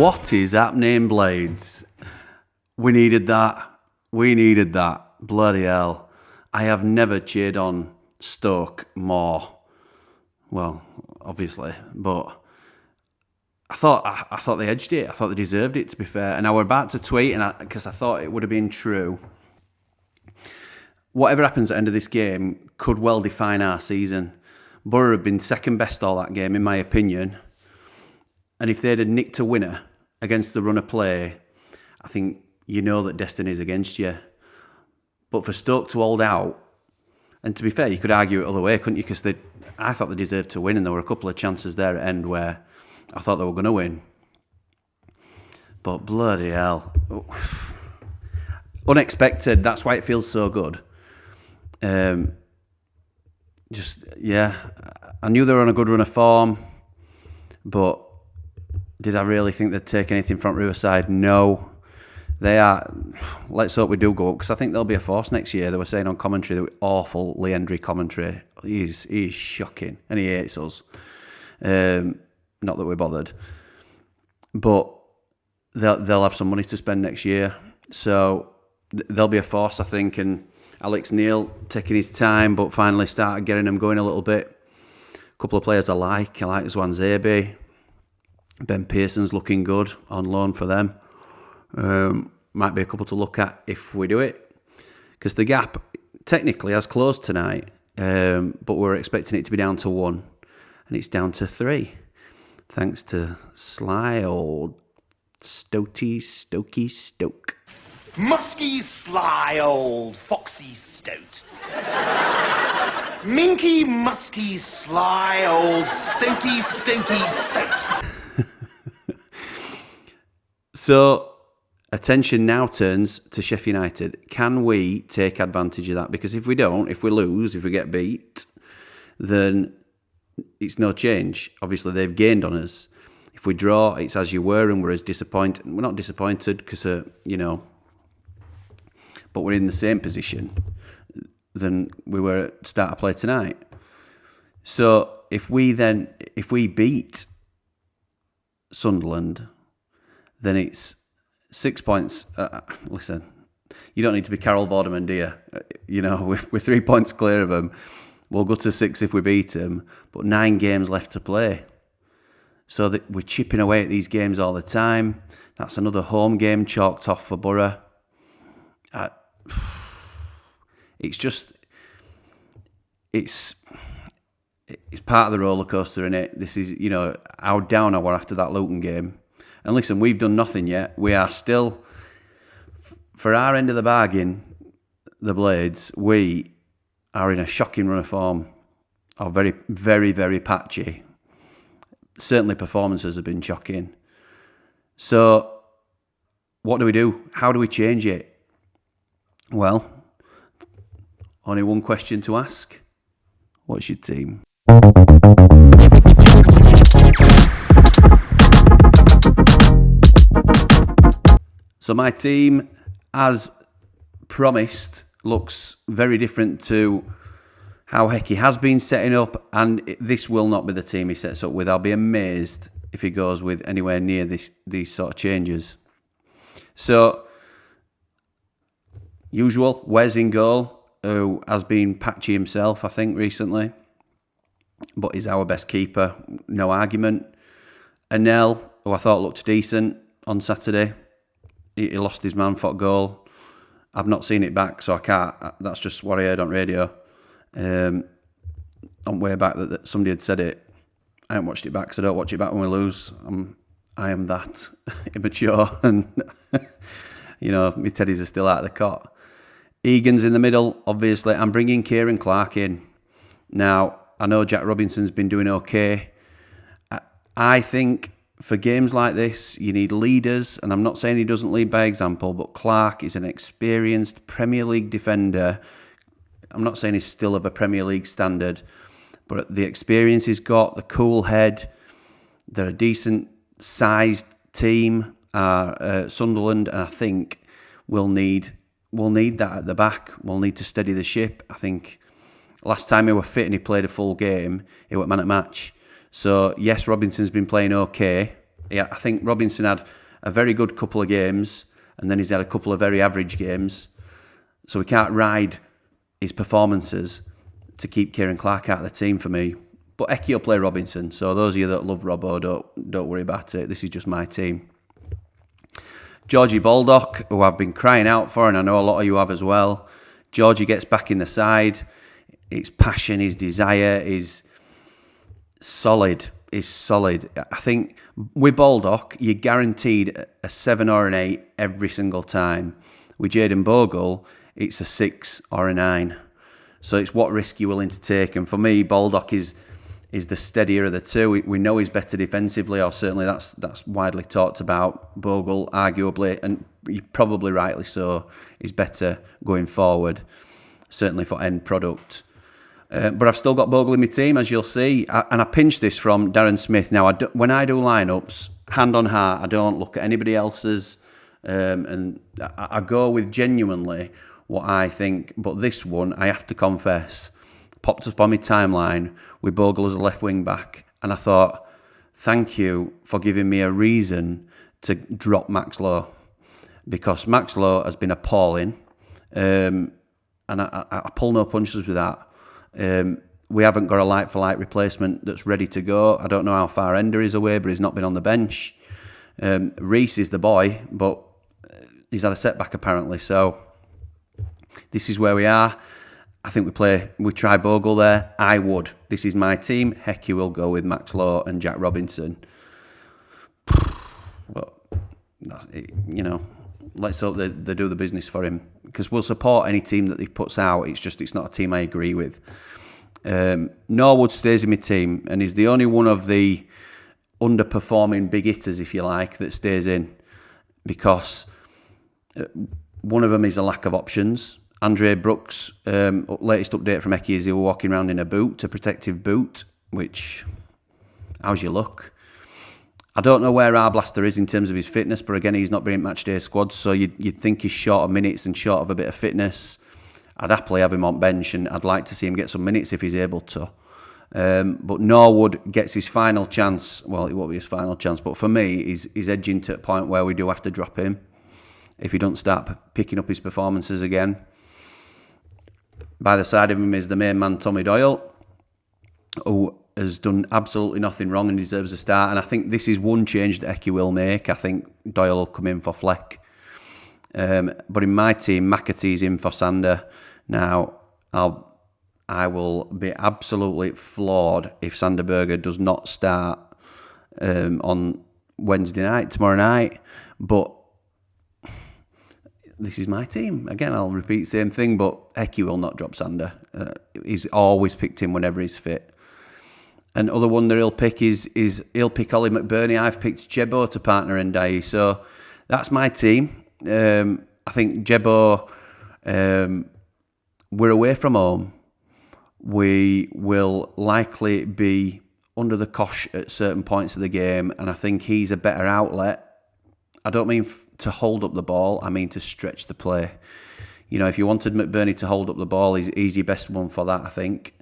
What is happening, Blades? We needed that. Bloody hell. I have never cheered on Stoke more. Well, obviously, but I thought they edged it. I thought they deserved it, to be fair. And I were about to tweet, because I thought it would have been true. Whatever happens at the end of this game could well define our season. Boro have been second best all that game, in my opinion. And if they'd have nicked a winner against the run of play, I think you know that destiny's against you. But for Stoke to hold out, and to be fair, you could argue it other way, couldn't you? Because I thought they deserved to win, and there were a couple of chances there at end where I thought they were going to win. But bloody hell. Unexpected, that's why it feels so good. I knew they were on a good run of form, but did I really think they'd take anything from Riverside? No. They are. Let's hope we do go up, because I think they'll be a force next year. They were saying on commentary, the awful Leandri commentary. He's shocking, and he hates us. Not that we're bothered, but they'll have some money to spend next year, so they'll be a force, I think. And Alex Neil taking his time, but finally started getting them going a little bit. A couple of players I like Zwanzebe. Ben Pearson's looking good on loan for them. Might be a couple to look at if we do it, because the gap technically has closed tonight, but we're expecting it to be down to 1, and it's down to 3, thanks to sly old Stokey Stoke. Musky, sly old foxy stoat. Minky, musky, sly old stoaty stoat. So attention now turns to Sheffield United. Can we take advantage of that? Because if we don't, if we lose, if we get beat, then it's no change. Obviously, they've gained on us. If we draw, it's as you were, and we're as disappointed. We're not disappointed because, but we're in the same position than we were at start of play tonight. So if we beat Sunderland, then it's 6 points. Listen, you don't need to be Carol Vorderman, do you? We're 3 points clear of them. We'll go to 6 if we beat them, but 9 games left to play. So that we're chipping away at these games all the time. That's another home game chalked off for Boro. It's part of the roller coaster, innit? This is, how down I were after that Luton game. And listen, we've done nothing yet. We are still, for our end of the bargain, the Blades, we are in a shocking run of form. Are very, very, very patchy. Certainly performances have been shocking. So, what do we do? How do we change it? Well, only one question to ask. What's your team? So my team, as promised, looks very different to how Hecky has been setting up, and this will not be the team he sets up with. I'll be amazed if he goes with anywhere near these sort of changes. So, usual, Wes in goal, who has been patchy himself, I think, recently, but is our best keeper, no argument. Anel, who I thought looked decent on Saturday. He lost his man for goal. I've not seen it back, so I can't. That's just what I heard on radio. On way back that somebody had said it. I haven't watched it back because I don't watch it back when we lose. I am that immature, and my teddies are still out of the cot. Egan's in the middle, obviously. I'm bringing Kieran Clark in. Now, I know Jack Robinson's been doing okay. I think for games like this, you need leaders, and I'm not saying he doesn't lead by example, but Clark is an experienced Premier League defender. I'm not saying he's still of a Premier League standard, but the experience he's got, the cool head, they're a decent-sized team, Sunderland, and I think we'll need that at the back. We'll need to steady the ship. I think last time he were fit and he played a full game, he went man at match. So, yes, Robinson's been playing okay, Yeah, I think Robinson had a very good couple of games, and then he's had a couple of very average games. So we can't ride his performances to keep Kieran Clark out of the team for me. But Eki will play Robinson. So those of you that love Robbo, don't worry about it. This is just my team. Georgie Baldock, who I've been crying out for, and I know a lot of you have as well. Georgie gets back in the side. His passion, his desire is solid. Is solid. I think with Baldock, you're guaranteed a 7 or an 8 every single time. With Jayden Bogle, it's a 6 or a 9. So it's what risk you're willing to take. And for me, Baldock is the steadier of the two. We know he's better defensively, or certainly that's widely talked about. Bogle, arguably, and probably rightly so, is better going forward, certainly for end product. But I've still got Bogle in my team, as you'll see. And I pinched this from Darren Smith. Now, when I do lineups, hand on heart, I don't look at anybody else's. And I go with genuinely what I think. But this one, I have to confess, popped up on my timeline with Bogle as a left wing back. And I thought, thank you for giving me a reason to drop Max Lowe. Because Max Lowe has been appalling. And I pull no punches with that. We haven't got a like-for-like replacement that's ready to go. I don't know how far Ender is away, but he's not been on the bench. Reece is the boy, but he's had a setback apparently. So this is where we are. I think we try Bogle there. I would. This is my team. Hecky will go with Max Lowe and Jack Robinson. But that's it, let's hope they do the business for him, because we'll support any team that he puts out. It's not a team I agree with. Norwood stays in my team, and he's the only one of the underperforming big hitters, if you like, that stays in, because one of them is a lack of options. Andre Brooks, latest update from Eki is he was walking around in a protective boot, which, how's your luck? I don't know where Arblaster is in terms of his fitness, but again, he's not been in matchday squads, so you'd think he's short of minutes and short of a bit of fitness. I'd happily have him on bench, and I'd like to see him get some minutes if he's able to. But Norwood gets his final chance. Well, it won't be his final chance, but for me, he's edging to a point where we do have to drop him if he doesn't start picking up his performances again. By the side of him is the main man, Tommy Doyle, who has done absolutely nothing wrong and deserves a start. And I think this is one change that Eki will make. I think Doyle will come in for Fleck. But in my team, McAtee's in for Sander. Now, I will be absolutely floored if Sander Berger does not start on Wednesday night, tomorrow night. But this is my team. Again, I'll repeat the same thing, but Eki will not drop Sander. He's always picked him whenever he's fit. And other one that he'll pick is he'll pick Ollie McBurney. I've picked Jebo to partner Ndiaye. So that's my team. I think Jebo, we're away from home. We will likely be under the cosh at certain points of the game, and I think he's a better outlet. I don't mean to hold up the ball, I mean to stretch the play. If you wanted McBurney to hold up the ball, he's your best one for that, I think.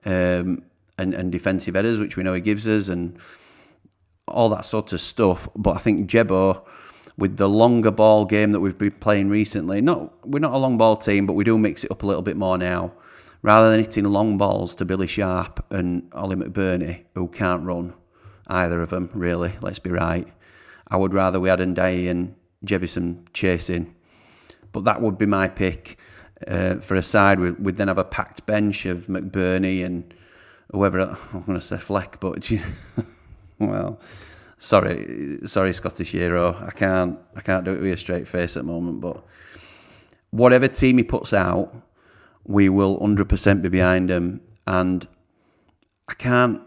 And defensive headers, which we know he gives us, and all that sort of stuff. But I think Jebo, with the longer ball game that we've been playing recently, we're not a long ball team, but we do mix it up a little bit more now. Rather than hitting long balls to Billy Sharp and Ollie McBurney, who can't run, either of them, really, let's be right. I would rather we had Ndiaye and Jebison chasing. But that would be my pick for a side. We'd then have a packed bench of McBurney and whoever. I'm going to say Fleck, but well, sorry, Scottish hero. I can't do it with a straight face at the moment. But whatever team he puts out, we will 100% be behind him. And I can't.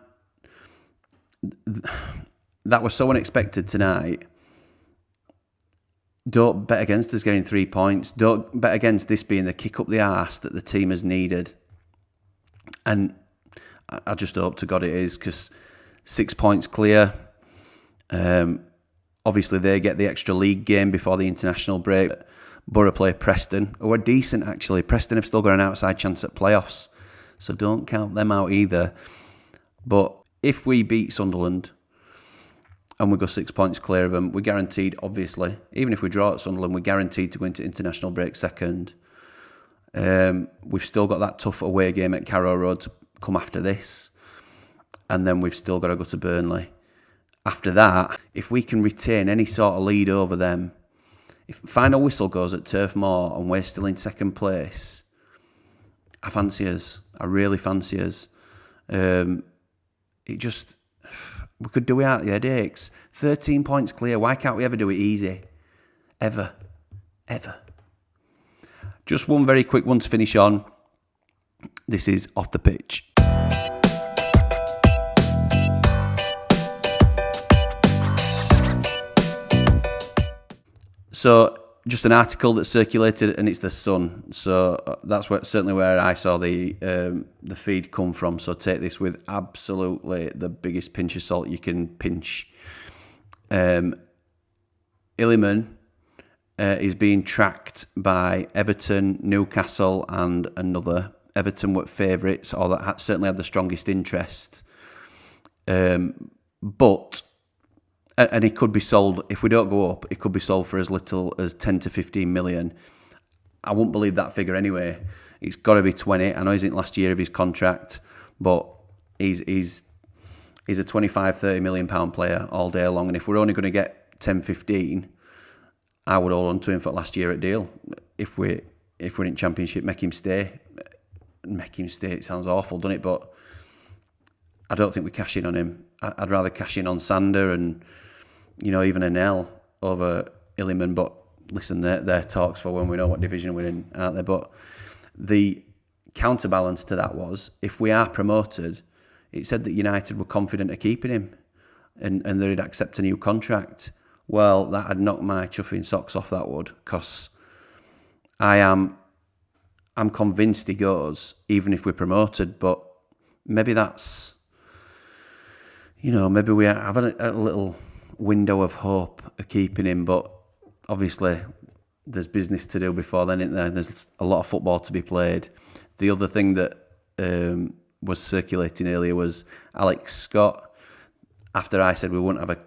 That was so unexpected tonight. Don't bet against us getting 3 points. Don't bet against this being the kick up the arse that the team has needed. And I just hope to God it is, because 6 points clear. Obviously, they get the extra league game before the international break. Boro play Preston, who are decent actually. Preston have still got an outside chance at playoffs, so don't count them out either. But if we beat Sunderland, and we go 6 points clear of them, we're guaranteed, obviously, even if we draw at Sunderland, we're guaranteed to go into international break second. We've still got that tough away game at Carrow Road to come after this, and then we've still got to go to Burnley. After that, if we can retain any sort of lead over them, if final whistle goes at Turf Moor and we're still in second place, I fancy us. I really fancy us. We could do without the headaches. 13 points clear. Why can't we ever do it easy? Ever. Just one very quick one to finish on. This is Off the Pitch. So, just an article that circulated, and it's the Sun. So that's certainly where I saw the feed come from. So take this with absolutely the biggest pinch of salt you can pinch. Illiman is being tracked by Everton, Newcastle, and another. Everton were favourites, or that certainly had the strongest interest. But and it could be sold, if we don't go up, it could be sold for as little as 10 to 15 million. I wouldn't believe that figure anyway. It's got to be 20. I know he's in last year of his contract, but he's a 25, 30 million pound player all day long. And if we're only going to get 10, 15, I would hold on to him for last year at deal. If we're in Championship, make him stay. It sounds awful, doesn't it? But I don't think we cash in on him. I'd rather cash in on Sander and, even an L over Illiman. But listen, they're talks for when we know what division we're in, aren't they? But the counterbalance to that was, if we are promoted, it said that United were confident of keeping him and they'd accept a new contract. Well, that had knocked my chuffing socks off, that would, because I'm convinced he goes, even if we're promoted. But maybe that's, maybe we have a little window of hope of keeping him, but obviously there's business to do before then, isn't there? There's a lot of football to be played. The other thing that was circulating earlier was Alex Scott. After I said we wouldn't have a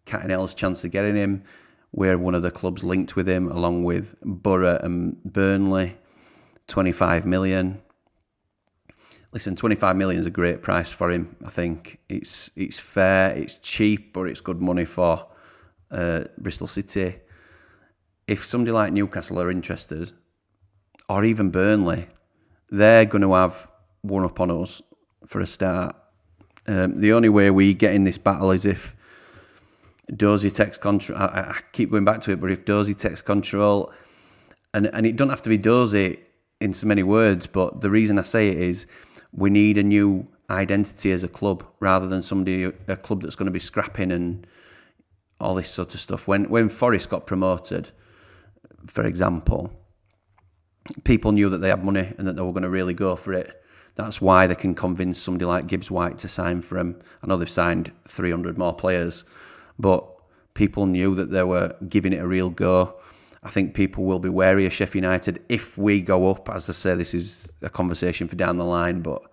cat and hell's chance of getting him, we're one of the clubs linked with him, along with Boro and Burnley. 25 million. Listen, 25 million is a great price for him. I think it's fair, it's cheap, but it's good money for Bristol City. If somebody like Newcastle are interested, or even Burnley, they're going to have one up on us for a start. The only way we get in this battle is if Dozie takes control. I keep going back to it, but if Dozie takes control, and it doesn't have to be Dozie in so many words, but the reason I say it is we need a new identity as a club rather than a club that's going to be scrapping and all this sort of stuff. When Forest got promoted, for example, people knew that they had money and that they were going to really go for it. That's why they can convince somebody like Gibbs White to sign for them. I know they've signed 300 more players, but people knew that they were giving it a real go. I think people will be wary of Sheffield United if we go up. As I say, this is a conversation for down the line, but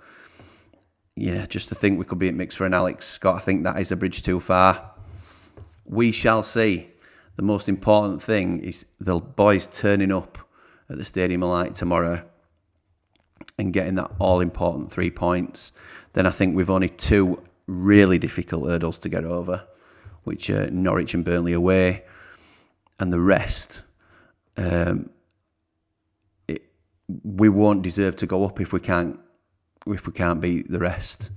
yeah, just to think we could be at mix for an Alex Scott, I think that is a bridge too far. We shall see. The most important thing is the boys turning up at the Stadium of Light tomorrow and getting that all-important 3 points. Then I think we've only two really difficult hurdles to get over, which are Norwich and Burnley away, and the rest... we won't deserve to go up if we can't beat the rest.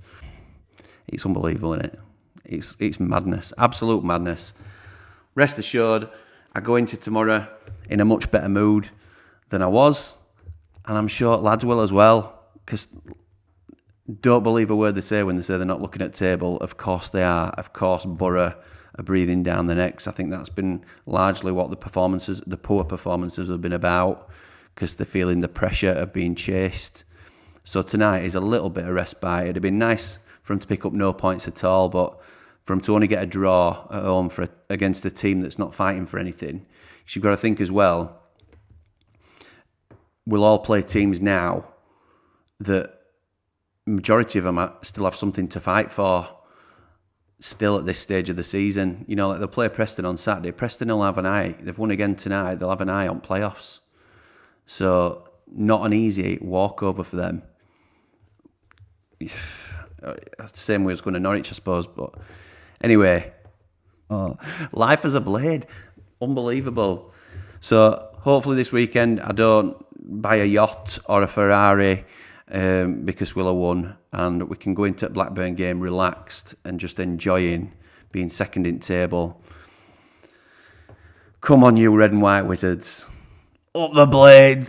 It's unbelievable, isn't it? It's madness, absolute madness. Rest assured, I go into tomorrow in a much better mood than I was, and I'm sure lads will as well, because don't believe a word they say when they say they're not looking at table. Of course they are. Of course Boro are breathing down the necks. I think that's been largely what the poor performances have been about, because they're feeling the pressure of being chased. So tonight is a little bit of respite. It'd have been nice for them to pick up no points at all, but for them to only get a draw at home against a team that's not fighting for anything, you've got to think as well, we'll all play teams now that majority of them still have something to fight for. still at this stage of the season. You know, like they'll play Preston on Saturday. Preston will have an eye. They've won again tonight. They'll have an eye on playoffs. So not an easy walkover for them. Same way as going to Norwich, I suppose. But anyway, life as a blade. Unbelievable. So hopefully this weekend I don't buy a yacht or a Ferrari because we'll have won, and we can go into the Blackburn game relaxed and just enjoying being second in table. Come on, you red and white wizards. Up the blades.